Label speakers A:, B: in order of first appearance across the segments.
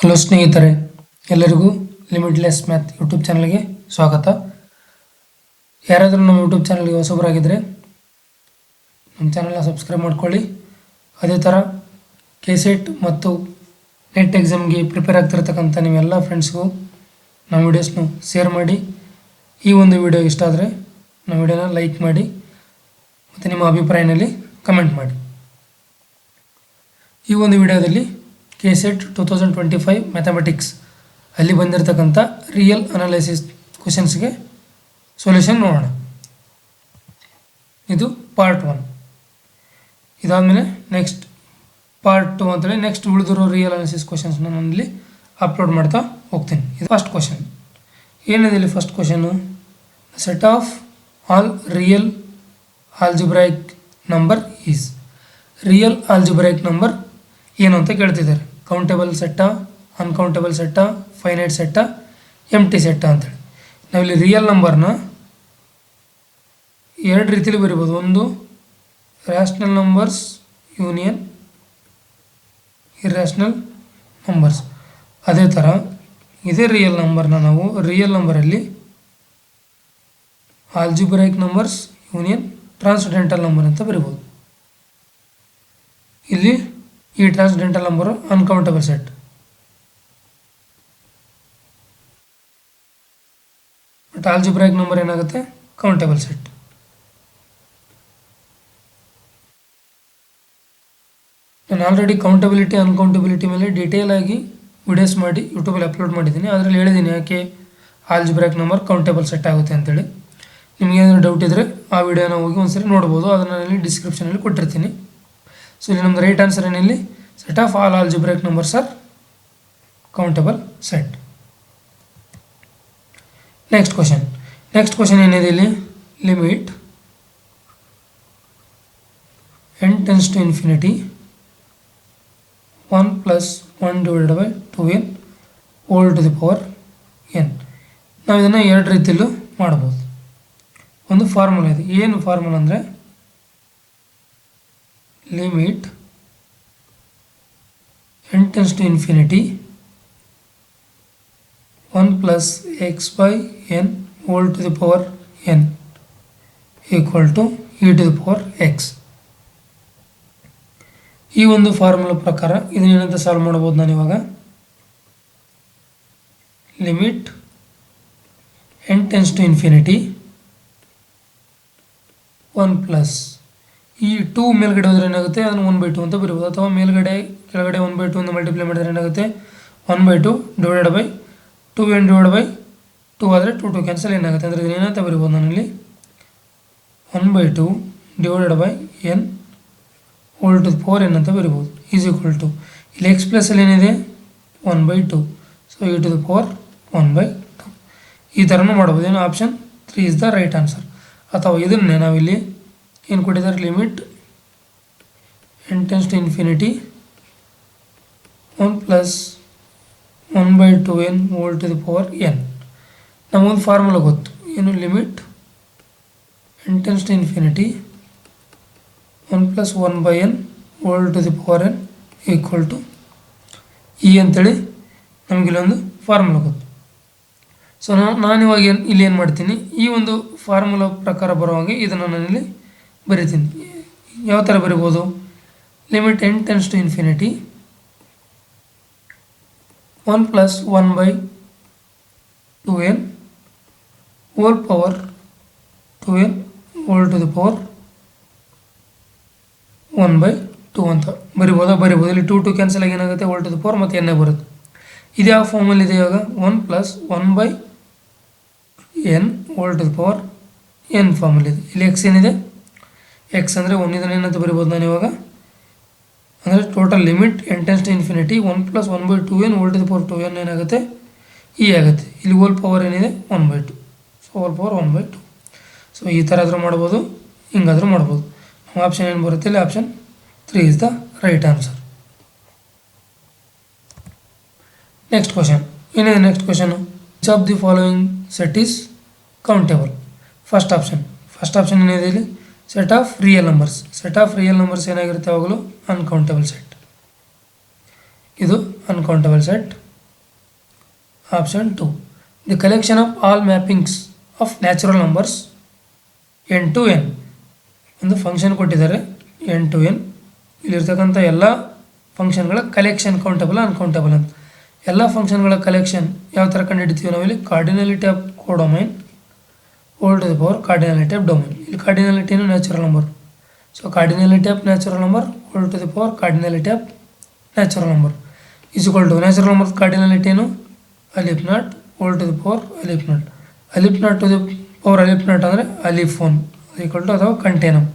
A: Hello ಸ್ನೇಹಿತರೆ, ಎಲ್ಲರಿಗೂ limitless math YouTube ಚಾನಲ್ಗೆ ಸ್ವಾಗತ. ಯಾರಾದರೂ ನಮ್ಮ ಯೂಟ್ಯೂಬ್ ಚಾನಲ್ಗೆ ಹೊಸಬರಾಗಿದ್ದರೆ ನಮ್ಮ ಚಾನಲ್ನ ಸಬ್ಸ್ಕ್ರೈಬ್ ಮಾಡ್ಕೊಳ್ಳಿ. ಅದೇ ಥರ ಕೆಸೆಟ್ ಮತ್ತು ನೆಟ್ ಎಕ್ಸಾಮ್ಗೆ ಪ್ರಿಪೇರ್ ಆಗ್ತಿರ್ತಕ್ಕಂಥ ನೀವೆಲ್ಲ ಫ್ರೆಂಡ್ಸ್ಗೂ ನಮ್ಮ ವೀಡಿಯೋಸ್ನು ಶೇರ್ ಮಾಡಿ. ಈ ಒಂದು ವಿಡಿಯೋ ಇಷ್ಟ ಆದರೆ ನಮ್ಮ ವಿಡಿಯೋನ ಲೈಕ್ ಮಾಡಿ ಮತ್ತು ನಿಮ್ಮ ಅಭಿಪ್ರಾಯನಲ್ಲಿ ಕಮೆಂಟ್ ಮಾಡಿ. ಈ ಒಂದು ವಿಡಿಯೋದಲ್ಲಿ ಕೆಸೆಟ್ 2025 ಮ್ಯಾಥಮೆಟಿಕ್ಸ್ ಅಲ್ಲಿ ಬಂದಿರತಕ್ಕಂಥ ರಿಯಲ್ ಅನಾಲಿಸಿಸ್ ಕ್ವಶನ್ಸ್ಗೆ ಸೊಲ್ಯೂಷನ್ ನೋಡೋಣ. ಇದು ಪಾರ್ಟ್ 1. ಇದಾದಮೇಲೆ ನೆಕ್ಸ್ಟ್ ಪಾರ್ಟ್ 2 ಅಂತೇಳಿ ನೆಕ್ಸ್ಟ್ ಉಳಿದಿರೋ ರಿಯಲ್ ಅನಾಲಿಸಿಸ್ ಕ್ವಶನ್ಸ್ನ ನಾನಲ್ಲಿ ಅಪ್ಲೋಡ್ ಮಾಡ್ತಾ ಹೋಗ್ತೀನಿ. ಇದು ಫಸ್ಟ್ ಕ್ವಶನ್. ಏನಿದೆ ಇಲ್ಲಿ ಫಸ್ಟ್ ಕ್ವಶನ್ನು? Set of all real algebraic number is. Real algebraic number ಏನು ಅಂತ ಕೇಳ್ತಿದ್ದಾರೆ. ಕೌಂಟೇಬಲ್ ಸೆಟ್ಟಾ, ಅನ್ಕೌಂಟೇಬಲ್ ಸೆಟ್ಟಾ, ಫೈನೈಟ್ ಸೆಟ್ಟಾ, ಎಂಟಿ ಸೆಟ್ಟಾ ಅಂತೇಳಿ. ನಾವಿಲ್ಲಿ ರಿಯಲ್ ನಂಬರ್ನ ಎರಡು ರೀತಿಯಲ್ಲಿ ಬರಿಬೋದು. ಒಂದು rational numbers union irrational numbers. ಅದೇ ಥರ ಇದೇ ರಿಯಲ್ ನಂಬರ್ನ ನಾವು ರಿಯಲ್ ನಂಬರಲ್ಲಿ algebraic numbers union transcendental number ಅಂತ ಬರಿಬೋದು. ಇಲ್ಲಿ ಈ transcendental number uncountable set. But algebraic number ಏನಾಗುತ್ತೆ? Countable set. ನಾನು ಆಲ್ರೆಡಿ ಕೌಂಟಬಿಲಿಟಿ ಅನ್ಕೌಂಟಬಿಲಿಟಿ ಮೇಲೆ ಡೀಟೇಲ್ ಆಗಿ ವಿಡಿಯೋಸ್ ಮಾಡಿ ಯೂಟ್ಯೂಬಲ್ಲಿ ಅಪ್ಲೋಡ್ ಮಾಡಿದ್ದೀನಿ. ಅದರಲ್ಲಿ ಹೇಳಿದ್ದೀನಿ ಯಾಕೆ ಆಲ್ಜಿಬ್ರಾಯಿಕ್ ನಂಬರ್ ಕೌಂಟೇಬಲ್ ಸೆಟ್ ಆಗುತ್ತೆ ಅಂತೇಳಿ. ನಿಮಗೇನಾದರೂ ಡೌಟ್ ಇದ್ದರೆ ಆ ವಿಡಿಯೋನ ಹೋಗಿ ಒಂದ್ಸರಿ ನೋಡ್ಬೋದು. ಅದನ್ನು ಇಲ್ಲಿ ಡಿಸ್ಕ್ರಿಪ್ಷನಲ್ಲಿ ಕೊಟ್ಟಿರ್ತೀನಿ. ಸೊ ಇಲ್ಲಿ ನಮ್ಮದು ರೈಟ್ ಆನ್ಸರ್ ಏನಿಲ್ಲಿ set of all algebraic numbers are countable set. Next question ಏನಿದೆ ಇಲ್ಲಿ? Limit n tends to infinity 1 plus 1 divided by 2n whole to the power n. ನಾವು ಇದನ್ನು ಎರಡು ರೀತಿಯಲ್ಲೂ ಮಾಡ್ಬೋದು. ಒಂದು ಫಾರ್ಮುಲಾ ಇದೆ. ಏನು ಫಾರ್ಮುಲಾ ಅಂದರೆ limit n tends to infinity 1 plus x by n whole to the power n equal to e to the power x. ಈ ಒಂದು ಫಾರ್ಮುಲಾ ಪ್ರಕಾರ ಇದನ್ನೇನಂತ ಸಾಲ್ವ್ ಮಾಡ್ಬೋದು ನಾನು ಇವಾಗ? Limit n tends to infinity 1 plus ಈ 2 ಮೇಲ್ಗಡೆ ಹೋದರೆ ಏನಾಗುತ್ತೆ? ಅದನ್ನು 1/2 ಅಂತ ಬರೀಬೋದು. ಅಥವಾ ಮೇಲ್ಗಡೆ ಕೆಳಗಡೆ 1/2 ಅಂತ ಮಲ್ಟಿಪ್ಲೈ ಮಾಡಿದರೆ ಏನಾಗುತ್ತೆ? 1/2 divided by 2n divide by 2 ಆದರೆ 2 ಕ್ಯಾನ್ಸಲ್ ಏನಾಗುತ್ತೆ ಅಂದರೆ ಇದನ್ನೇನಂತ ಬರೀಬೋದು ನಾನಲ್ಲಿ? 1/2 divided by n whole to power n ಅಂತ ಬರೀಬೋದು. ಈಸ್ ಈಕ್ವಲ್ ಟು ಇಲ್ಲಿ ಎಕ್ಸ್ ಪ್ಲಸ್ಸಲ್ಲಿ ಏನಿದೆ? 1/2. So e to the power 1/2. ಈ ಥರನೂ ಮಾಡ್ಬೋದು. ಏನು? Option 3 is the right answer. ಅಥವಾ ಇದನ್ನೇ ನಾವಿಲ್ಲಿ ಏನು ಕೊಟ್ಟಿದ್ದಾರೆ? Limit n tends to infinity 1 plus 1/2n whole to the power n. ನಮಗೊಂದು ಫಾರ್ಮುಲಾ ಗೊತ್ತು. ಏನು? Limit n tends to infinity 1 plus 1/n whole to the power n equal to e ಅಂತೇಳಿ ನಮಗಿಲ್ಲೊಂದು formula ಗೊತ್ತು. ಸೊ ನಾನಿವಾಗ ಇಲ್ಲಿ ಏನು ಮಾಡ್ತೀನಿ? ಈ ಒಂದು ಫಾರ್ಮುಲಾ ಪ್ರಕಾರ ಬರುವಾಗೆ ಇದನ್ನು ನಾನಿಲ್ಲಿ ಬರಿತೀನಿ. ಯಾವ ಥರ ಬರಿಬೋದು? Limit n tends to infinity 1 plus 1/2n whole power 2n whole to the power 1/2 ಅಂತ ಬರಿಬೋದು. ಇಲ್ಲಿ 2 ಕ್ಯಾನ್ಸಲ್ ಆಗಿ ಏನಾಗುತ್ತೆ? whole to the power ಮತ್ತು ಎನ್ನೇ ಬರುತ್ತೆ. ಇದು ಯಾವ ಫಾರ್ಮಲ್ಲಿದೆ ಇವಾಗ? 1 plus 1/n whole to the power n ಫಾರ್ಮಲ್ಲಿದೆ. ಇಲ್ಲಿ ಎಕ್ಸ್ ಏನಿದೆ? ಎಕ್ಸ್ ಅಂದರೆ 1. ಇದನ್ನು ಏನಂತ ಬರಿಬೋದು ನಾನು ಇವಾಗ? ಅಂದರೆ total limit n tends to infinity 1 plus 1/2n whole to the power 2n ಏನಾಗುತ್ತೆ? e ಆಗುತ್ತೆ. ಇಲ್ಲಿ ಹೋಲ್ ಪವರ್ ಏನಿದೆ? 1/2. So whole power 1/2. ಸೊ ಈ ಥರ ಆದರೂ ಮಾಡ್ಬೋದು, ಹಿಂಗಾದರೂ ಮಾಡ್ಬೋದು. ನಮ್ಮ ಆಪ್ಷನ್ ಏನು ಬರುತ್ತೆ ಇಲ್ಲಿ? Option 3 is the right answer. Next question ಏನಿದೆ? Next question which of the following set is countable? First option ಏನಿದೆ ಇಲ್ಲಿ? Set of real numbers. Set of real numbers ಏನಾಗಿರುತ್ತೆ? ಯಾವಾಗಲೂ ಅನ್ಕೌಂಟೇಬಲ್ ಸೆಟ್. ಇದು uncountable set. Option 2. The collection of all mappings of natural numbers N to N. ಒಂದು function ಕೊಟ್ಟಿದ್ದಾರೆ N to N. ಇಲ್ಲಿರ್ತಕ್ಕಂಥ ಎಲ್ಲ ಫಂಕ್ಷನ್ಗಳ collection countable uncountable ಅಂತ. ಎಲ್ಲ ಫಂಕ್ಷನ್ಗಳ collection ಯಾವ ಥರ ಕಂಡುಹಿಡಿತೀವಿ ನಾವಿಲ್ಲಿ? Cardinality of codomain whole to the power cardinality of domain. ಇಲ್ಲಿ ಕಾರ್ಡಿನಾಲಿಟಿನು natural number. So cardinality of natural number whole to the power cardinality of natural number is equal to natural number cardinality ಏನು? Aleph naught whole to the power aleph naught. Aleph naught to the power aleph naught ಅಂದರೆ aleph one equal to ಅಥವಾ continuum.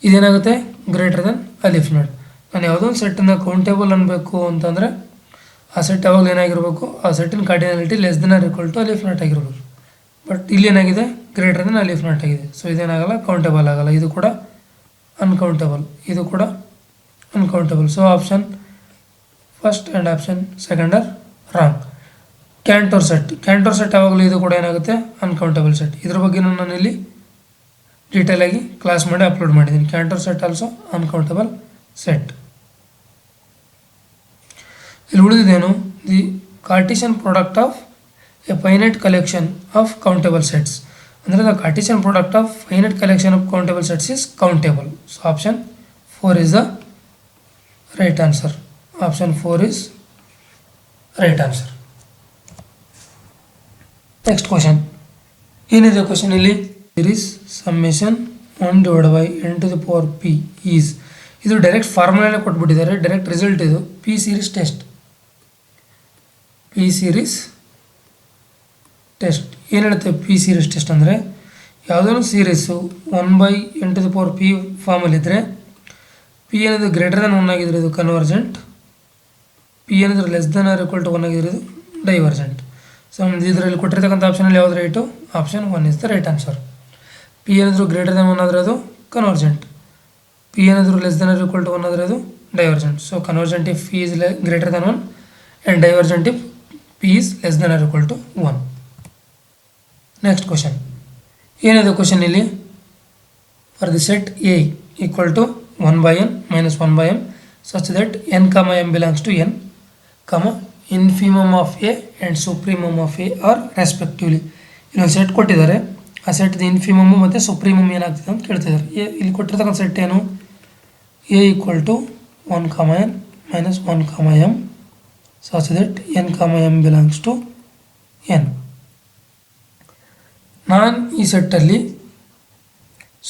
A: ಇದೇನಾಗುತ್ತೆ? Greater than aleph naught. ನಾನು ಯಾವುದೋ ಒಂದು ಸೆಟ್ಟನ್ನು countable ಅನ್ನಬೇಕು ಅಂತಂದರೆ ಆ ಸೆಟ್ ಯಾವಾಗಲೂ ಏನಾಗಿರಬೇಕು? ಆ ಸೆಟ್ಟಿನ cardinality less than or equal to aleph naught ಆಗಿರಬೇಕು. ಬಟ್ ಇಲ್ಲಿ ಏನಾಗಿದೆ? ಗ್ರೇಟರ್ ದೆನ್ ಅಲಿಫ್ ನಾಟ್ ಆಗಿದೆ. ಸೊ ಇದೇನಾಗಲ್ಲ? ಕೌಂಟೇಬಲ್ ಆಗಲ್ಲ. ಇದು ಕೂಡ ಅನ್ಕೌಂಟೇಬಲ್, ಇದು ಕೂಡ uncountable. So option first and option second are wrong. Cantor set ಯಾವಾಗಲೂ ಇದು ಕೂಡ ಏನಾಗುತ್ತೆ? Uncountable set. ಇದ್ರ ಬಗ್ಗೆ ನಾನು ಇಲ್ಲಿ ಡೀಟೇಲಾಗಿ ಕ್ಲಾಸ್ ಮಾಡಿ ಅಪ್ಲೋಡ್ ಮಾಡಿದ್ದೀನಿ. Cantor set also uncountable set. ಇಲ್ಲಿ ಉಳಿದಿದ್ದೇನು? The Cartesian product of a finite collection of countable sets. ಅಂದರೆ the Cartesian product of finite collection of countable sets is countable. So option 4 is the right answer. Option 4 is right answer. Next question. ಏನಿದೆ question ಇಲ್ಲಿ? Series summation 1 divided by n to the power p is. ಇದು direct ಫಾರ್ಮುಲಾನೇ ಕೊಟ್ಬಿಟ್ಟಿದ್ದಾರೆ, direct result ಇದು. P series test. P series test ಏನು ಹೇಳುತ್ತೆ? P series test ಅಂದರೆ ಯಾವುದೋ series 1/n to the power p ಫಾರ್ಮಲ್ಲಿದ್ದರೆ ಪಿ ಏನಿದೆ ಗ್ರೇಟರ್ ದೆನ್ 1 ಆಗಿದ್ರೆ ಇದು ಕನ್ವರ್ಜೆಂಟ್, ಪಿ ಏನಿದ್ರೆ less than or equal to 1 ಆಗಿದ್ರೆ ಇದು ಡೈವರ್ಜೆಂಟ್. ಸೊ ಇದರಲ್ಲಿ ಕೊಟ್ಟಿರ್ತಕ್ಕಂಥ ಆಪ್ಷನಲ್ಲಿ ಯಾವ್ದು right? Option 1 is the right answer. P ಏನಾದರೂ ಗ್ರೇಟರ್ ದೆನ್ 1 ಆದರೆ ಅದು ಕನ್ವರ್ಜೆಂಟ್, ಪಿ ಏನಾದರೂ less than or equal to 1 ಆದರೆ ಅದು divergent. So convergent if P is greater than 1 and divergent if P is less than or equal to 1. Next question. ಏನಿದೆ question ಇಲ್ಲಿ? For the set A equal to 1/n minus 1/m such that n comma m belongs to n comma infimum of a and supremum of a are respectively. ಇಲ್ಲೊಂದು set ಕೊಟ್ಟಿದ್ದಾರೆ, ಆ ಸೆಟ್ದು ಇನ್ಫಿಮಮ್ ಮತ್ತು ಸುಪ್ರೀಮಮ್ ಏನಾಗ್ತದೆ ಅಂತ ಕೇಳ್ತಿದ್ದಾರೆ. ಇಲ್ಲಿ ಕೊಟ್ಟಿರ್ತಕ್ಕಂಥ ಸೆಟ್ ಏನು? A equal to 1 comma n minus 1 comma m such that n comma m belongs to n. ನಾನು ಈ ಸೆಟ್ಟಲ್ಲಿ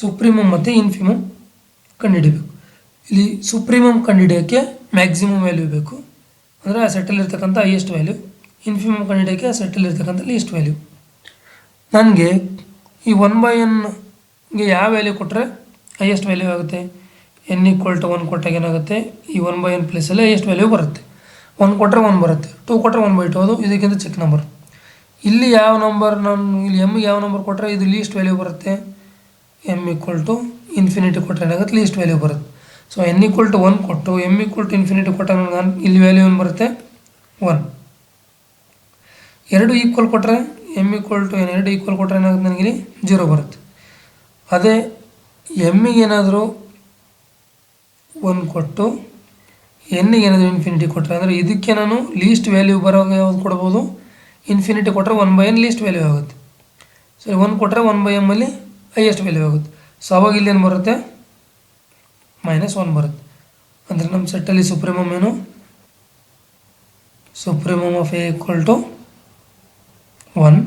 A: ಸುಪ್ರೀಮಮ್ ಮತ್ತು ಇನ್ಫಿಮಮ್ ಕಂಡುಹಿಡಿಬೇಕು. ಇಲ್ಲಿ ಸುಪ್ರೀಮಮ್ ಕಂಡುಹಿಡಿಯೋಕ್ಕೆ ಮ್ಯಾಕ್ಸಿಮಮ್ ವ್ಯಾಲ್ಯೂ ಬೇಕು, ಅಂದರೆ ಆ ಸೆಟ್ಟಲ್ಲಿರ್ತಕ್ಕಂಥ ಹೈಯೆಸ್ಟ್ ವ್ಯಾಲ್ಯೂ. ಇನ್ಫಿಮಮ್ ಕಂಡುಹಿಡಿಯೋಕ್ಕೆ ಆ ಸೆಟ್ಟಲ್ಲಿರ್ತಕ್ಕಂಥ ಲೀಸ್ಟ್ ವ್ಯಾಲ್ಯೂ. ನನಗೆ ಈ 1/nಗೆ ಯಾವ ವ್ಯಾಲ್ಯೂ ಕೊಟ್ಟರೆ ಹೈಯೆಸ್ಟ್ ವ್ಯಾಲ್ಯೂ ಆಗುತ್ತೆ? n ಈಕ್ವಲ್ ಟು 1 ಕೊಟ್ಟಾಗ ಏನಾಗುತ್ತೆ? ಈ 1/n ಪ್ಲೇಸಲ್ಲಿ ಹೈಯೆಸ್ಟ್ ವ್ಯಾಲ್ಯೂ ಬರುತ್ತೆ. 1 ಕೊಟ್ಟರೆ 1 ಬರುತ್ತೆ, 2 ಕೊಟ್ಟರೆ 1/2 ಅದು ಇದಕ್ಕಿಂತ ಚಿಕ್ಕ ನಂಬರ್. ಇಲ್ಲಿ ಯಾವ ನಂಬರ್ ನಾನು ಇಲ್ಲಿ ಎಮ್ಗೆ ಯಾವ ನಂಬರ್ ಕೊಟ್ಟರೆ ಇದು ಲೀಸ್ಟ್ ವ್ಯಾಲ್ಯೂ ಬರುತ್ತೆ? ಎಮ್ ಈಕ್ವಲ್ ಟು ಇನ್ಫಿನಿಟಿ ಕೊಟ್ಟರೆ ಏನಾಗುತ್ತೆ? ಲೀಸ್ಟ್ ವ್ಯಾಲ್ಯೂ ಬರುತ್ತೆ. ಸೊ n ಈಕ್ವಲ್ ಟು 1 ಕೊಟ್ಟು ಎಮ್ ಈಕ್ವಲ್ ಟು ಇನ್ಫಿನಿಟಿ ಕೊಟ್ಟಾಗ ನಾನು ಇಲ್ಲಿ ವ್ಯಾಲ್ಯೂ ಏನು ಬರುತ್ತೆ? 1. ಎರಡು ಈಕ್ವಲ್ ಕೊಟ್ಟರೆ ಎಮ್ ಈಕ್ವಲ್ ಟು ಎರಡು ಈಕ್ವಲ್ ಕೊಟ್ಟರೆ ಏನಾಗುತ್ತೆ? ನನಗೆ ಇಲ್ಲಿ 0 ಬರುತ್ತೆ. ಅದೇ ಎಮ್ಮಿಗೆ ಏನಾದರೂ 1 ಕೊಟ್ಟು ಎನ್ನಿಗೆ ಏನಾದರೂ ಇನ್ಫಿನಿಟಿ ಕೊಟ್ಟರೆ, ಅಂದರೆ ಇದಕ್ಕೆ ನಾನು ಲೀಸ್ಟ್ ವ್ಯಾಲ್ಯೂ ಬರೋ ಯಾವ್ದು ಕೊಡ್ಬೋದು? ಇನ್ಫಿನಿಟಿ ಕೊಟ್ಟರೆ 1/n ಲೀಸ್ಟ್ ವ್ಯಾಲ್ಯೂ ಆಗುತ್ತೆ. ಸೊ 1 ಕೊಟ್ಟರೆ 1/m ಅಲ್ಲಿ ಹೈಯೆಸ್ಟ್ ವ್ಯಾಲ್ಯೂ ಆಗುತ್ತೆ. ಸೊ ಅವಾಗ ಇಲ್ಲಿ ಏನು ಬರುತ್ತೆ? -1 ಬರುತ್ತೆ. ಅಂದರೆ ನಮ್ಮ ಸೆಟ್ಟಲ್ಲಿ ಸುಪ್ರೀಮಮ್ ಏನು? Supremum of A equal to 1,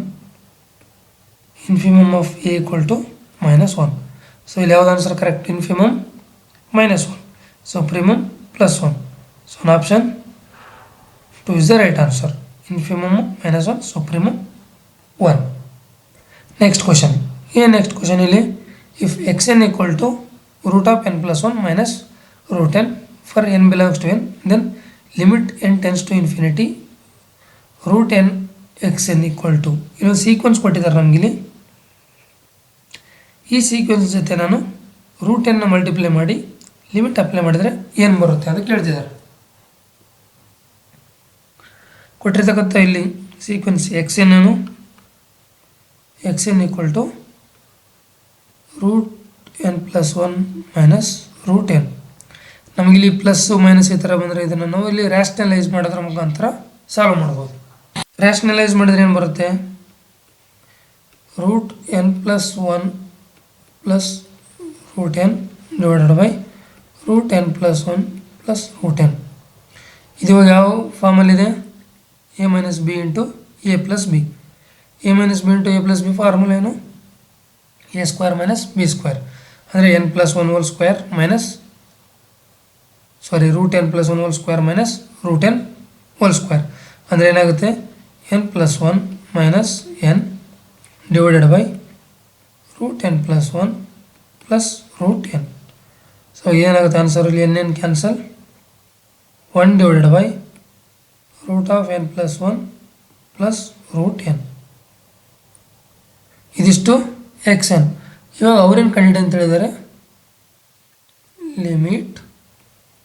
A: infimum of A equal to -1. So ಇಲ್ಲಿ ಯಾವ್ದು answer correct? Infimum -1, supremum +1. So option 2 is the right answer. Infimum -1, supremum 1. Next question. ಏನು ನೆಕ್ಸ್ಟ್ ಕ್ವಶನ್ ಇಲ್ಲಿ? If xn equal to root of n plus 1 minus root n for n belongs to n, then limit n tends to infinity root n xn equal to. ಇಲ್ಲೊಂದು sequence ಕೊಟ್ಟಿದ್ದಾರೆ ನಮಗಿಲ್ಲಿ. ಈ sequence ಜೊತೆ ನಾನು root ಎನ್ನ multiply ಮಾಡಿ limit apply ಮಾಡಿದರೆ ಏನು ಬರುತ್ತೆ ಅಂತ ಕೇಳ್ತಿದ್ದಾರೆ. ಕೊಟ್ಟಿರ್ತಕ್ಕಂಥ ಇಲ್ಲಿ ಸೀಕ್ವೆನ್ಸ್ xn ಏನು? xn equal to root n plus 1 minus root n. ನಮಗಿಲ್ಲಿ ಪ್ಲಸ್ಸು ಮೈನಸ್ ಈ ಥರ ಬಂದರೆ ಇದನ್ನು ನಾವು ಇಲ್ಲಿ ರ್ಯಾಷನಲೈಸ್ ಮಾಡೋದ್ರ ಮುಖಾಂತರ ಸಾಲ್ವ್ ಮಾಡ್ಬೋದು. ರ್ಯಾಷನಲೈಸ್ ಮಾಡಿದ್ರೆ ಏನು ಬರುತ್ತೆ, root N plus one plus root N divided by root N plus one plus root N. ಇದು ಇವಾಗ ಯಾವ ಫಾರ್ಮಲ್ಲಿದೆ, A minus B into A plus B. A minus B into A plus B formula ಏನು, A square minus B square, ಅಂದರೆ N plus one whole square minus root N plus one whole square minus root N whole square, ಅಂದರೆ ಏನಾಗುತ್ತೆ N plus one minus N divided by root N plus one plus root N. So ಏನಾಗುತ್ತೆ ಆನ್ಸರಲ್ಲಿ N N cancel, one divided by root of N plus one plus root N. ಇದಿಷ್ಟು X N. ಇವಾಗ ಅವ್ರೇನು ಕಂಡಿದೆ ಅಂತ ಹೇಳಿದ್ದಾರೆ, limit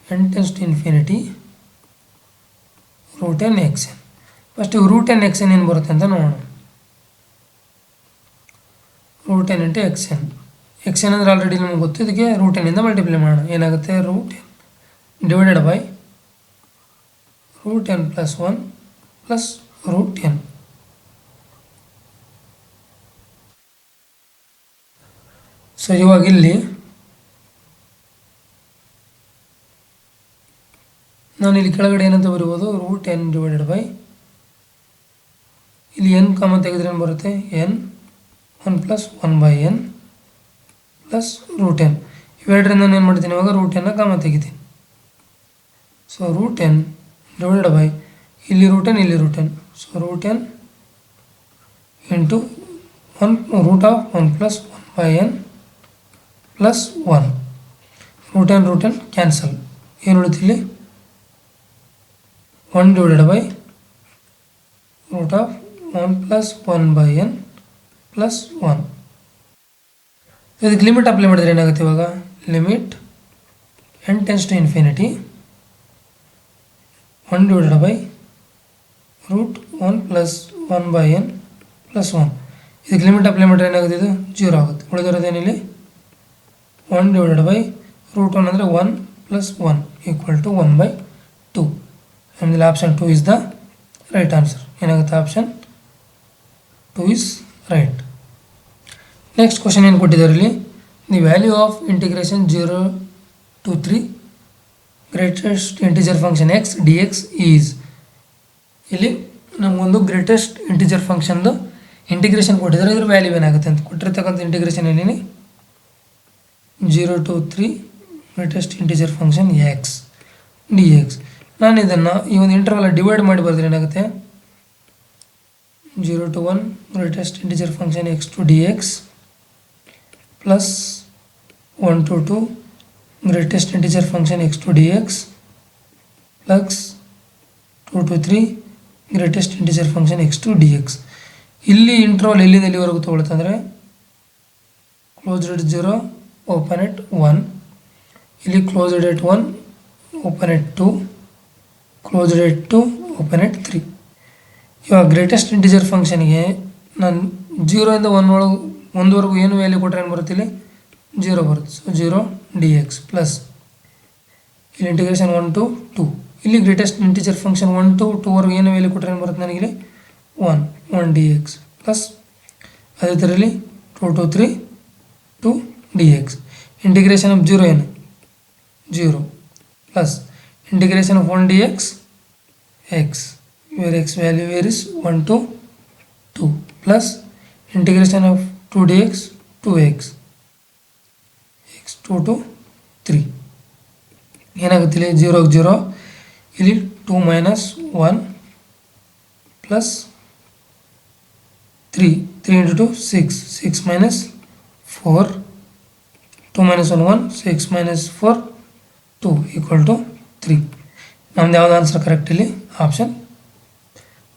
A: N tends to infinity root N X N. First root N X N ಏನು ಬರುತ್ತೆ ಅಂತ ನೋಡೋಣ. Root N into X N. X N ಅಂದರೆ ಆಲ್ರೆಡಿ ನಮಗೆ ಗೊತ್ತು, ಇದಕ್ಕೆ ರೂಟ್ ಎನ್ನಿಂದ ಮಲ್ಟಿಪ್ಲೈ ಮಾಡೋಣ. ಏನಾಗುತ್ತೆ, root N divided by root N plus one plus root N. So ಇವಾಗ ಇಲ್ಲಿ ನಾನು ಇಲ್ಲಿ ಕೆಳಗಡೆ ಏನಂತ ಬರಿಬೋದು, ರೂಟ್ ಎನ್ ಡಿವೈಡೆಡ್ ಬೈ, ಇಲ್ಲಿ ಎನ್ ಕಾಮ ತೆಗೆದ್ರೆ ಏನು ಬರುತ್ತೆ, N one plus one by N plus root N. ಇವೆರಡರಿಂದ ನಾನು ಏನು ಮಾಡ್ತೀನಿ, ಇವಾಗ ರೂಟ್ ಎನ್ನ ಕಾಮ ತೆಗಿತೀನಿ. So root N divided by, ಇಲ್ಲಿ ರೂಟ್ ಎನ್ ಇಲ್ಲಿ root N, so root N into one root of one plus one by N plus one. Root N cancel, ಏನು ಉಳಿತಿಲ್ಲಿ, one divided by root of one plus one by N plus one. ಇದಕ್ಕೆ limit apply ಮಾಡಿದ್ರೆ ಏನಾಗುತ್ತೆ, ಇವಾಗ limit N tends to infinity one divided by root one plus one by N plus one. ಇದಕ್ಕೆ limit apply ಮಾಡಿದ್ರೆ ಏನಾಗುತ್ತೆ, ಇದು zero ಆಗುತ್ತೆ. ಉಳಿದಿರೋದೇನಿಲ್ಲಿ one divided by root one ಅಂದರೆ one plus one equal to one by two. ಆಮೇಲೆ option two is the right answer. ಏನಾಗುತ್ತೆ, option two is right. Next question ಏನು ಕೊಟ್ಟಿದ್ದಾರೆ ಇಲ್ಲಿ, the value of integration 0 to 3 greatest integer function X D X is. ಇಲ್ಲಿ ನಮಗೊಂದು greatest integer ಫಂಕ್ಷನ್ದು integration ಕೊಟ್ಟಿದ್ದಾರೆ, ಇದ್ರ value ಏನಾಗುತ್ತೆ ಅಂತ ಕೊಟ್ಟಿರ್ತಕ್ಕಂಥ ಇಂಟಿಗ್ರೇಷನ್ ಏನೇನಿ 0 to 3 greatest integer function X D X. ನಾನು ಇದನ್ನು ಈ ಒಂದು ಇಂಟರ್ವಲ್ ಡಿವೈಡ್ ಮಾಡಿ ಬರೆದ್ರೆ ಏನಾಗುತ್ತೆ, 0 to 1 greatest integer function x to d x plus 1 to 2 greatest integer function x to d x plus 2 to 3 greatest integer function x to d x. ಇಲ್ಲಿ interval ಎಲ್ಲಿಂದ ಎಲ್ಲಿವರೆಗೂ ತೊಗೊಳುತ್ತೆ ಅಂದರೆ ಕ್ಲೋಸ್ಡ್ ಎಟ್ 0 ಓಪನ್ ಎಟ್ 1, ಇಲ್ಲಿ closed ಎಟ್ 1 open ಎಟ್ 2, closed ಎಟ್ 2 open ಎಟ್ 3. ಇವಾಗ greatest integer ಫಂಕ್ಷನ್ಗೆ ನಾನು 0 ಇಂದ 1 ಒಳಗೆ ಒಂದುವರೆಗೂ ಏನು ವ್ಯಾಲ್ಯೂ ಕೊಟ್ಟರೆ ಏನು ಬರುತ್ತೆ, ಇಲ್ಲಿ 0 ಬರುತ್ತೆ. ಸೊ 0 ಡಿ ಎಕ್ಸ್ ಪ್ಲಸ್ ಇಲ್ಲಿ ಇಂಟಿಗ್ರೇಷನ್ 1 to 2, ಇಲ್ಲಿ ಗ್ರೇಟೆಸ್ಟ್ ಇಂಟಿಜರ್ ಫಂಕ್ಷನ್ 1 to 2ವರೆಗೂ ಏನು ವ್ಯಾಲ್ಯೂ ಕೊಟ್ಟರೆ ಏನು ಬರುತ್ತೆ ನನಗೆ, 1 ಡಿ ಎಕ್ಸ್ ಪ್ಲಸ್ ಅದೇ ಥರ ಇಲ್ಲಿ 2 to 3 2 D X. Integration of 0 ಏನು 0 plus integration of 1 D X X, where x value here is 1 to 2 plus integration of 2 dx 2x x 2 to 3. ಏನಾಗುತ್ತೆ ಇಲ್ಲಿ 0 0, ಇಲ್ಲಿ 2 minus 1 plus 3 into 2 6 6 minus 4 2 minus 1 1 6 minus 4 2 equal to 3. ನಮ್ದು ಯಾವ್ದು answer correct ಇಲ್ಲಿ, option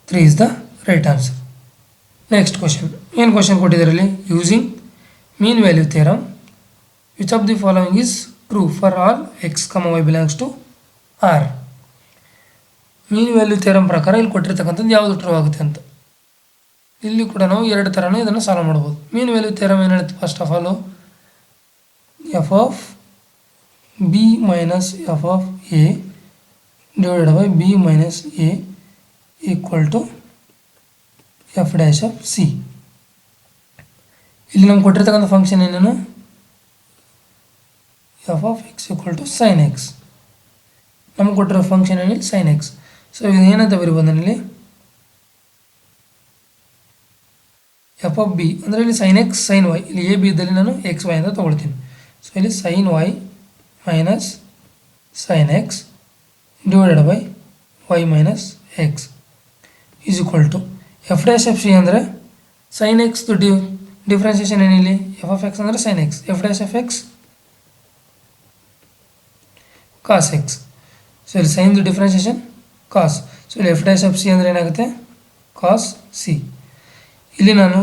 A: 3 is the right answer. Next question. ಏನು question ಕೊಟ್ಟಿದ್ದಾರೆ ಇಲ್ಲಿ, using mean value theorem which of the following is true for all X comma Y belongs to R. Mean value theorem ಪ್ರಕಾರ ಇಲ್ಲಿ ಕೊಟ್ಟಿರ್ತಕ್ಕಂಥದ್ದು ಯಾವುದು true ಆಗುತ್ತೆ ಅಂತ. ಇಲ್ಲಿ ಕೂಡ ನಾವು ಎರಡು ಥರನೂ ಇದನ್ನು ಸಾಲ್ವ್ ಮಾಡ್ಬೋದು. ಮೀನ್ ವ್ಯಾಲ್ಯೂ ಥಿಯರಮ್ ಏನು ಹೇಳುತ್ತೆ, first of all f of b minus f of a divided by b minus a equal to f dash of c. ಇಲ್ಲಿ ನಮ್ಗೆ ಕೊಟ್ಟಿರ್ತಕ್ಕಂಥ ಫಂಕ್ಷನ್ ಏನೇನು, f of x equal to sine x. ನಮ್ಗೆ ಕೊಟ್ಟಿರೋ function ಏನಿಲ್ಲ sine x. So ಇದು ಏನಂತ ಬರಿಬೋದು ನಾನಿಲ್ಲಿ, ಎಫ್ ಆಫ್ ಬಿ ಅಂದರೆ ಇಲ್ಲಿ ಸೈನ್ ಎಕ್ಸ್ ಸೈನ್ ವೈ, ಇಲ್ಲಿ ಎ ಬಿ ಇದ್ದಲ್ಲಿ ನಾನು ಎಕ್ಸ್ ವೈ ಅಂತ ತೊಗೊಳ್ತೀನಿ. ಸೊ ಇಲ್ಲಿ sine y minus sine x divided by y minus x is equal to f dash f c ಅಂದರೆ ಸೈನ್ ಎಕ್ಸ್ದು ಡಿಫ್ರೆನ್ಸಿಯೇಷನ್ ಏನಿಲ್ಲಿ, ಎಫ್ ಆಫ್ ಎಕ್ಸ್ ಅಂದರೆ sine x, f dash f x cos x. So ಇಲ್ಲಿ ಸೈನ್ದು differentiation cos. So ಇಲ್ಲಿ f dash f c ಅಂದರೆ ಏನಾಗುತ್ತೆ, cos c. ಇಲ್ಲಿ ನಾನು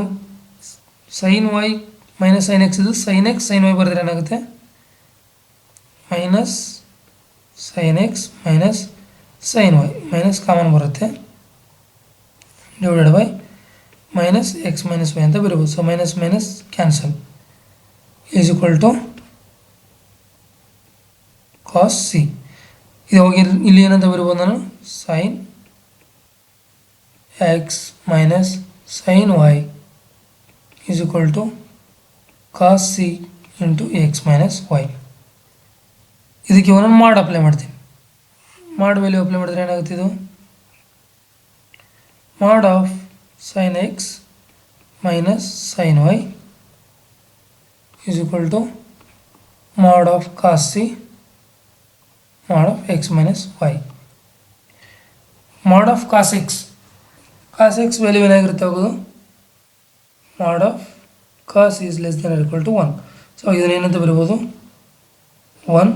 A: sign y minus sine x ಇದು ಸೈನ್ ಎಕ್ಸ್ ಸೈನ್ ವೈ ಬರೆದ್ರೆ ಏನಾಗುತ್ತೆ, minus sine x minus sine y minus common ಬರುತ್ತೆ divided by minus x minus y ಅಂತ ಬರೀಬೋದು. So minus minus cancel is equal to cos c. ಇದು ಹೋಗಿ ಇಲ್ಲಿ ಏನಂತ ಬರೀಬೋದು ನಾನು, sine x minus sine y is equal to cos c into x minus y. ಇದಕ್ಕೆ ಒಂದೊಂದು ಮಾಡಿ ಅಪ್ಲೈ ಮಾಡ್ತೀನಿ. ಮಾಡಿ ವ್ಯಾಲ್ಯೂ ಅಪ್ಲೈ ಮಾಡಿದ್ರೆ ಏನಾಗುತ್ತೆ, ಇದು mod of sine x minus sine y is equal to mod of cos c mod of x minus y. Mod of cos x value ಏನಾಗಿರುತ್ತೆ ಹೋಗೋದು, mod of cos is less than or equal to 1. So ಇದನ್ನೇನಂತ ಬರಿಬೋದು, 1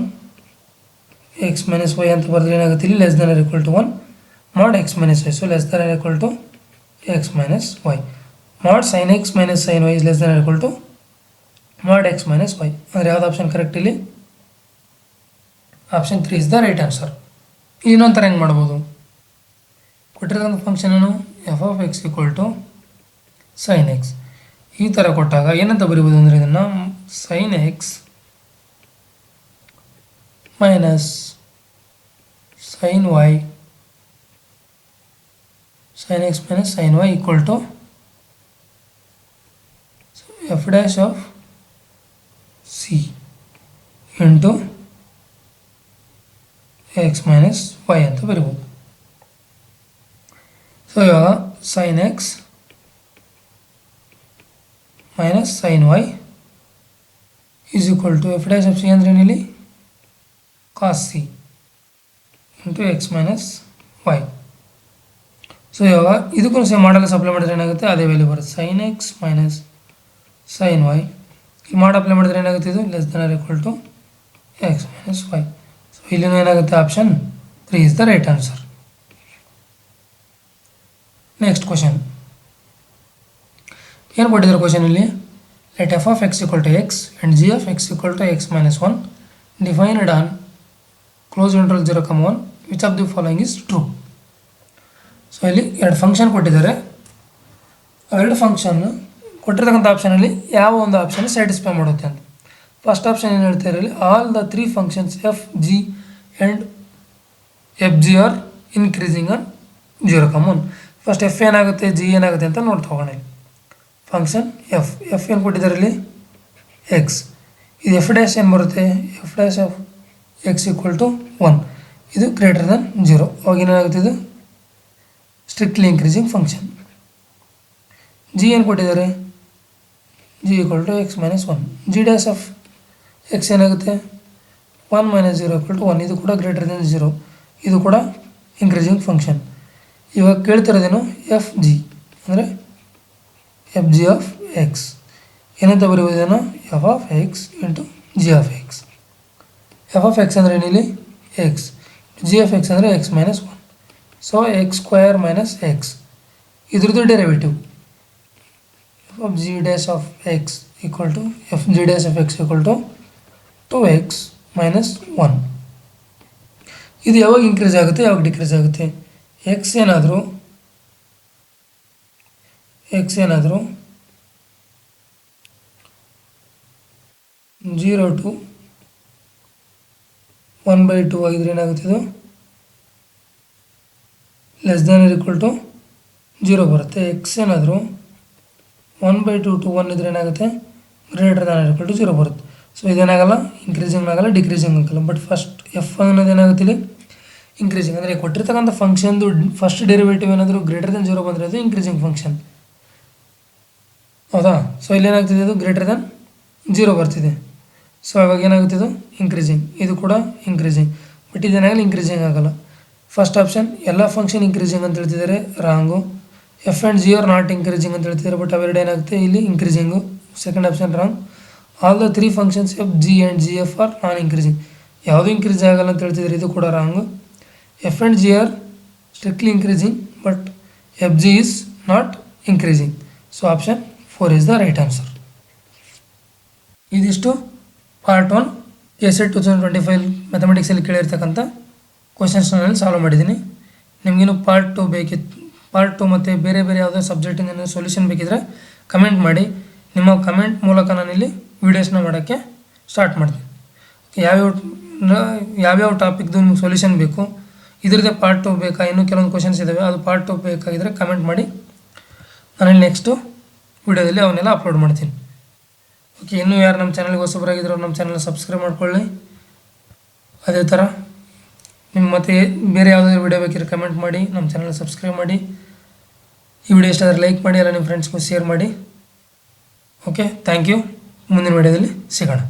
A: x minus y ಅಂತ ಬರೆದ್ರೆ ಏನಾಗುತ್ತೆ, ಇಲ್ಲಿ less than or equal to 1 mod x minus y. So less than or equal to x minus y. ಮಾಡ್ sign x minus sine y is less than or equal to mod x minus y. ಅಂದರೆ ಯಾವ್ದು option correct ಇಲ್ಲಿ, option 3 is the right answer. ಇನ್ನೊಂದು ಥರ ಹೆಂಗೆ ಮಾಡ್ಬೋದು, ಕೊಟ್ಟಿರೋಂಥ ಫಂಕ್ಷನನ್ನು f of x equal to sine x ಈ ಥರ ಕೊಟ್ಟಾಗ ಏನಂತ ಬರಿಬೋದು ಅಂದರೆ ಇದನ್ನು sine x minus sine y sin x minus sin y equal to f dash of c into x minus y ಅಂತ ಬರೀಬಹುದು. ಸೊ ಇವಾಗ sin x minus sin y is equal to f dash of c ಅಂದ್ರೆ ಏನಿಲ್ಲಿ cos c into x minus y. So ಇವಾಗ ಇದಕ್ಕೂ same ಮಾಡಲ್ಲ apply ಮಾಡಿದ್ರೆ ಏನಾಗುತ್ತೆ, ಅದೇ value ಬರುತ್ತೆ, sine x minus sine y. ಈ ಮಾಡಿ ಅಪ್ಲೈ ಮಾಡಿದ್ರೆ ಏನಾಗುತ್ತೆ, ಇದು less than or equal to x minus y. So ಇಲ್ಲಿನೂ ಏನಾಗುತ್ತೆ, option 3 is the right answer. Next question ಏನು ಕೊಟ್ಟಿದ್ದಾರೆ ಕ್ವಶನ್ ಇಲ್ಲಿ, let f of x equal to x and g of x equal to x minus 1 defined on close interval 0,1 which of the following is true. So ಇಲ್ಲಿ ಎರಡು function ಕೊಟ್ಟಿದ್ದಾರೆ, ಅವೆರಡು function ಕೊಟ್ಟಿರ್ತಕ್ಕಂಥ ಆಪ್ಷನಲ್ಲಿ ಯಾವ ಒಂದು ಆಪ್ಷನ್ ಸ್ಯಾಟಿಸ್ಫೈ ಮಾಡುತ್ತೆ ಅಂತ. ಫಸ್ಟ್ ಆಪ್ಷನ್ ಏನು ಹೇಳ್ತಾರೆ ಇಲ್ಲಿ, all the 3 functions f g and F G are increasing on 0,1. First F ಏನಾಗುತ್ತೆ ಜಿ ಏನಾಗುತ್ತೆ ಅಂತ ನೋಡ್ತಾ ಹೋಗೋಣ. ಫಂಕ್ಷನ್ ಎಫ್ ಏನು ಕೊಟ್ಟಿದ್ದಾರೆ ಇಲ್ಲಿ ಎಕ್ಸ್, ಇದು ಎಫ್ ಡ್ಯಾಶ್ ಏನು ಬರುತ್ತೆ, f dash of x equal to 1, ಇದು ಗ್ರೇಟರ್ ದೆನ್ 0. ಅವಾಗ ಏನಾಗುತ್ತೆ, ಇದು ಸ್ಟ್ರಿಕ್ಟ್ಲಿ ಇನ್ಕ್ರೀಸಿಂಗ್ ಫಂಕ್ಷನ್. ಜಿ ಏನು ಕೊಟ್ಟಿದ್ದಾರೆ, g equal to x minus 1, g dash of x ಏನಾಗುತ್ತೆ 1 ಮೈನಸ್ 0 ಈಕ್ವಲ್ ಟು 1, ಇದು ಕೂಡ ಗ್ರೇಟರ್ ದೆನ್ 0, ಇದು ಕೂಡ ಇನ್ಕ್ರೀಸಿಂಗ್ ಫಂಕ್ಷನ್. ಇವಾಗ ಕೇಳ್ತಿರೋದೇನು ಎಫ್ ಜಿ ಅಂದರೆ ಎಫ್ ಜಿ ಆಫ್ ಎಕ್ಸ್ ಏನಂತ ಬರೆಯುವುದೇನೋ, f of x into g of x. F of x ಅಂದರೆ ಏನಿಲ್ಲಿ ಎಕ್ಸ್, ಜಿ ಆಫ್ ಎಕ್ಸ್ ಅಂದರೆ x minus 1. So x square minus x ಇದ್ರದ್ದು derivative f of g dash of x equal to f g dash of x equal to 2x minus 1. ಇದು ಯಾವಾಗ increase ಆಗುತ್ತೆ ಯಾವಾಗ decrease ಆಗುತ್ತೆ, X ಏನಾದರೂ 0 to 1/2 ಆಗಿದ್ರೆ ಏನಾಗುತ್ತೆ, ಇದು less than or equal to 0 ಬರುತ್ತೆ. ಎಕ್ಸ್ ಏನಾದರೂ 1/2 ಟು 1 ಇದ್ರೆ ಏನಾಗುತ್ತೆ, ಗ್ರೇಟರ್ ದಾನ್ ಈಕ್ವಲ್ ಟು 0 ಬರುತ್ತೆ. ಸೊ ಇದೇನಾಗಲ್ಲ, ಇನ್ಕ್ರೀಸಿಂಗ್ ಆಗಲ್ಲ, ಡಿಕ್ರೀಸಿಂಗ್ ಆಗಲ್ಲ. ಬಟ್ ಫಸ್ಟ್ ಎಫ್ ಅನ್ನೋದು ಏನಾಗುತ್ತೆ ಇಲ್ಲಿ ಇನ್ಕ್ರೀಸಿಂಗ್, ಅಂದರೆ ಕೊಟ್ಟಿರ್ತಕ್ಕಂಥ ಫಂಕ್ಷನ್ದು ಫಸ್ಟ್ ಡೆರಿವೇಟಿವ್ ಏನಾದರೂ ಗ್ರೇಟರ್ ದೆನ್ 0 ಬಂದರೆ ಅದು ಇನ್ಕ್ರೀಸಿಂಗ್ ಫಂಕ್ಷನ್, ಹೌದಾ. ಸೊ ಇಲ್ಲಿ ಏನಾಗ್ತಿದೆ, ಅದು ಗ್ರೇಟರ್ ದೆನ್ 0 ಬರ್ತಿದೆ. ಸೊ ಇವಾಗ ಏನಾಗುತ್ತೆ, ಇದು ಇನ್ಕ್ರೀಸಿಂಗ್, ಇದು ಕೂಡ ಇನ್ಕ್ರೀಸಿಂಗ್. ಬಟ್ ಇದೇನಾಗಲ್ಲ, ಇನ್ಕ್ರೀಸಿಂಗ್ ಆಗಲ್ಲ. ಫಸ್ಟ್ ಆಪ್ಷನ್ ಎಲ್ಲ ಫಂಕ್ಷನ್ ಇನ್ಕ್ರೀಸಿಂಗ್ ಅಂತ ಹೇಳ್ತಿದ್ದಾರೆ, wrong. F and g are not increasing ಅಂತ ಹೇಳ್ತಿದ್ದಾರೆ, ಬಟ್ ಅವೆರಡು ಏನಾಗುತ್ತೆ ಇಲ್ಲಿ increasing. Second option wrong. All the 3 functions f g and g f are non increasing, ಯಾವುದೂ ಇನ್ಕ್ರೀಸ್ ಆಗಲ್ಲ ಅಂತ ಹೇಳ್ತಿದ್ದಾರೆ, ಇದು ಕೂಡ wrong. F and g are strictly increasing, but f g is not increasing. So option 4 is the right answer. ಇದಿಷ್ಟು part 1 KCET 2025 ಮ್ಯಾಥಮೆಟಿಕ್ಸಲ್ಲಿ ಕೇಳಿರ್ತಕ್ಕಂಥ ಕ್ವಶನ್ಸ್ನಲ್ಲಿ solve ಮಾಡಿದ್ದೀನಿ. ನಿಮಗೇನು part 2 ಬೇಕಿತ್ತು, ಪಾರ್ಟ್ 2 ಮತ್ತು ಬೇರೆ ಬೇರೆ ಯಾವುದೇ ಸಬ್ಜೆಕ್ಟಿಂದ ಸೊಲ್ಯೂಷನ್ ಬೇಕಿದ್ದರೆ ಕಮೆಂಟ್ ಮಾಡಿ. ನಿಮ್ಮ ಕಮೆಂಟ್ ಮೂಲಕ ನಾನಿಲ್ಲಿ ವೀಡಿಯೋಸ್ನ ಮಾಡೋಕ್ಕೆ ಸ್ಟಾರ್ಟ್ ಮಾಡ್ತೀನಿ. ಯಾವ್ಯಾವ ಟಾಪಿಕ್ದು ನಿಮ್ಗೆ ಸೊಲ್ಯೂಷನ್ ಬೇಕು, ಇದರದ್ದೇ ಪಾರ್ಟ್ 2 ಬೇಕಾ, ಇನ್ನೂ ಕೆಲವೊಂದು ಕ್ವಶನ್ಸ್ ಇದ್ದಾವೆ, ಅದು ಪಾರ್ಟ್ 2 ಬೇಕಾಗಿದ್ದರೆ ಕಮೆಂಟ್ ಮಾಡಿ. ನಾನಿಲ್ಲಿ ನೆಕ್ಸ್ಟು ವೀಡಿಯೋದಲ್ಲಿ ಅವನ್ನೆಲ್ಲ ಅಪ್ಲೋಡ್ ಮಾಡ್ತೀನಿ. ಓಕೆ, ಇನ್ನೂ ಯಾರು ನಮ್ಮ ಚಾನಲ್ಗೆ ಹೊಸಬರಾಗಿದ್ರೋ ನಮ್ಮ ಚಾನಲ್ ಸಬ್ಸ್ಕ್ರೈಬ್ ಮಾಡ್ಕೊಳ್ಳಿ. ಅದೇ ಥರ ನಿಮ್ಮ ಮತ್ತೆ ಬೇರೆ ಯಾವುದಾದ್ರು ವೀಡಿಯೋ ಬೇಕಿದ್ರೆ ಕಮೆಂಟ್ ಮಾಡಿ, ನಮ್ಮ ಚಾನಲ್ ಸಬ್ಸ್ಕ್ರೈಬ್ ಮಾಡಿ. ಈ ವಿಡಿಯೋ ಇಷ್ಟ ಆದರೆ ಲೈಕ್ ಮಾಡಿ, ಎಲ್ಲ ನಿಮ್ಮ ಫ್ರೆಂಡ್ಸ್ಗೂ ಶೇರ್ ಮಾಡಿ. Okay, thank you. ಮುಂದಿನ ವೀಡಿಯೋದಲ್ಲಿ ಸಿಗೋಣ.